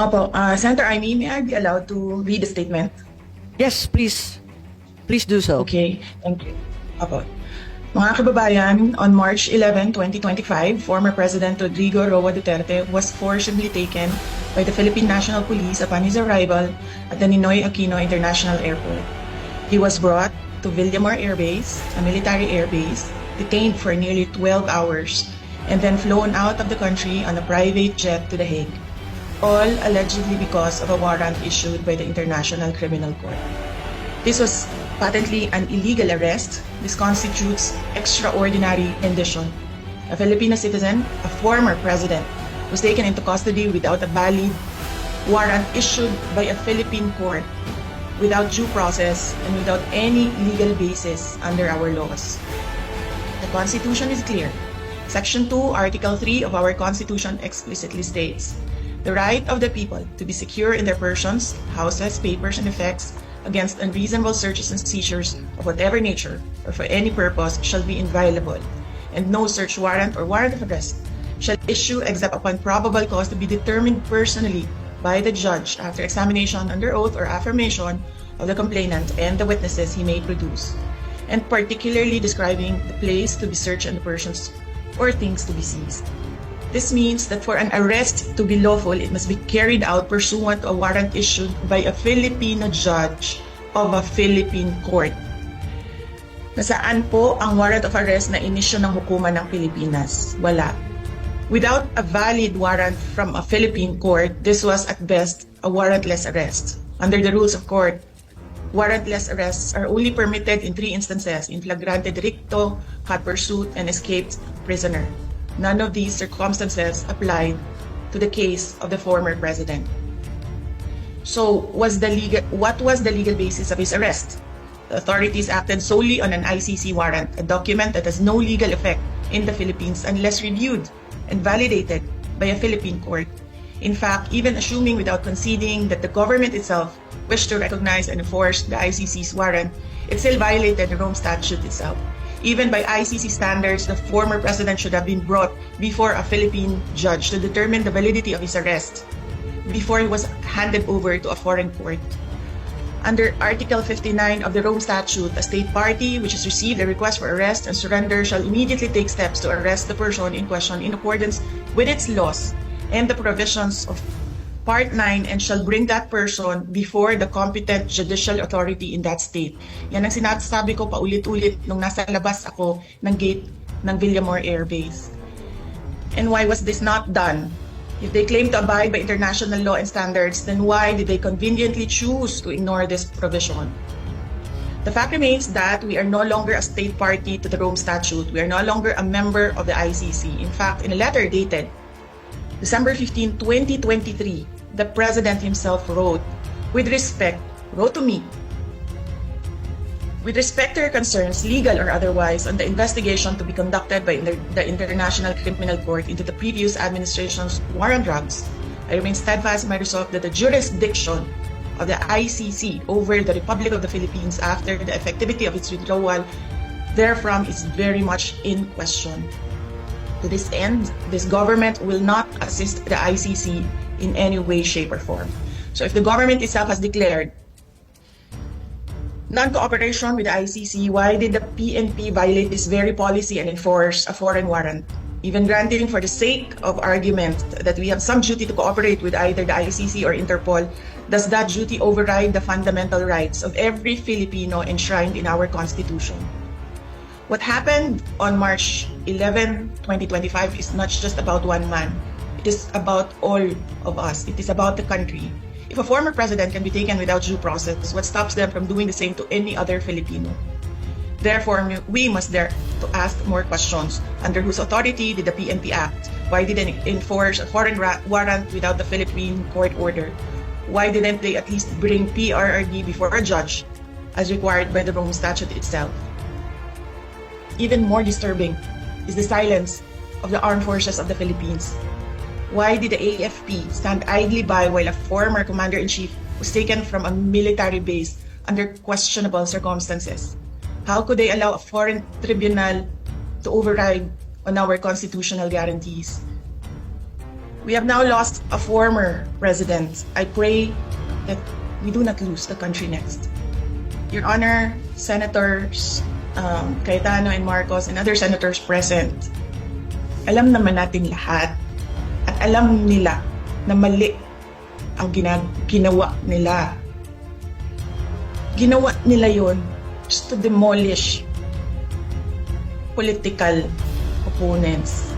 Opo, Senator Amy, may I be allowed to read the statement? Yes, please. Please do so. Okay, thank you. Opo. Mga kababayan, on March 11, 2025, former President Rodrigo Roa Duterte was forcibly taken by the Philippine National Police upon his arrival at the Ninoy Aquino International Airport. He was brought to Villamor Air Base, a military air base, detained for nearly 12 hours, and then flown out of the country on a private jet to The Hague, all allegedly because of a warrant issued by the International Criminal Court. This was patently an illegal arrest. This constitutes extraordinary rendition. A Filipino citizen, a former president, was taken into custody without a valid warrant issued by a Philippine court, without due process, and without any legal basis under our laws. The Constitution is clear. Section 2, Article 3 of our Constitution explicitly states, "The right of the people to be secure in their persons, houses, papers, and effects against unreasonable searches and seizures of whatever nature or for any purpose shall be inviolable, and no search warrant or warrant of arrest shall issue except upon probable cause to be determined personally by the judge after examination under oath or affirmation of the complainant and the witnesses he may produce, and particularly describing the place to be searched and the persons or things to be seized." This means that for an arrest to be lawful, it must be carried out pursuant to a warrant issued by a Filipino judge of a Philippine court. Nasaan po ang warrant of arrest na inisyu ng hukuman ng Pilipinas? Wala. Without a valid warrant from a Philippine court, this was at best a warrantless arrest. Under the rules of court, warrantless arrests are only permitted in 3 instances: in flagrante delicto, hot pursuit, and escaped prisoner. None of these circumstances applied to the case of the former president. So, what was the legal basis of his arrest? The authorities acted solely on an ICC warrant, a document that has no legal effect in the Philippines unless reviewed and validated by a Philippine court. In fact, even assuming without conceding that the government itself wished to recognize and enforce the ICC's warrant, it still violated the Rome Statute itself. Even by ICC standards, the former president should have been brought before a Philippine judge to determine the validity of his arrest before he was handed over to a foreign court. Under Article 59 of the Rome Statute, a state party which has received a request for arrest and surrender shall immediately take steps to arrest the person in question in accordance with its laws and the provisions of Part 9, and shall bring that person before the competent judicial authority in that state. Yan ang sinasabi ko paulit-ulit nung nasa labas ako ng gate ng Villamor Air Base. And why was this not done? If they claim to abide by international law and standards, then why did they conveniently choose to ignore this provision? The fact remains that we are no longer a state party to the Rome Statute. We are no longer a member of the ICC. In fact, in a letter dated December 15, 2023, the President himself wrote to me, with respect to your concerns, legal or otherwise, on the investigation to be conducted by the International Criminal Court into the previous administration's war on drugs, I remain steadfast in my resolve that the jurisdiction of the ICC over the Republic of the Philippines after the effectivity of its withdrawal therefrom is very much in question. To this end, this government will not assist the ICC in any way, shape, or form. So if the government itself has declared non-cooperation with the ICC, why did the PNP violate this very policy and enforce a foreign warrant? Even granting for the sake of argument that we have some duty to cooperate with either the ICC or Interpol, does that duty override the fundamental rights of every Filipino enshrined in our Constitution? What happened on March 11, 2025 is not just about one man. It is about all of us. It is about the country. If a former president can be taken without due process, what stops them from doing the same to any other Filipino? Therefore, we must dare to ask more questions. Under whose authority did the PNP act? Why did they enforce a foreign warrant without the Philippine court order? Why didn't they at least bring PRRD before a judge, as required by the Rome Statute itself? Even more disturbing is the silence of the armed forces of the Philippines. Why did the AFP stand idly by while a former commander-in-chief was taken from a military base under questionable circumstances? How could they allow a foreign tribunal to override on our constitutional guarantees? We have now lost a former president. I pray that we do not lose the country next. Your Honor, Senators Cayetano and Marcos and other senators present, alam naman natin lahat at alam nila na mali ang ginawa nila. Ginawa nila yon just to demolish political opponents.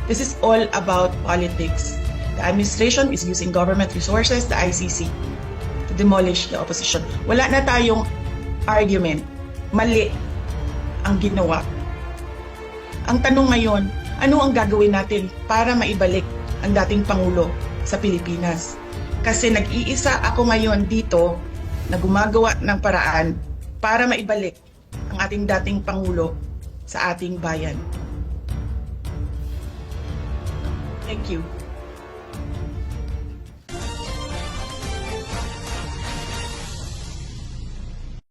This is all about politics. The administration is using government resources, the ICC, to demolish the opposition. Wala na tayong argument. Mali ang ginawa. Ang tanong ngayon, ano ang gagawin natin para maibalik ang dating Pangulo sa Pilipinas? Kasi nag-iisa ako ngayon dito na gumagawa ng paraan para maibalik ang ating dating Pangulo sa ating bayan. Thank you.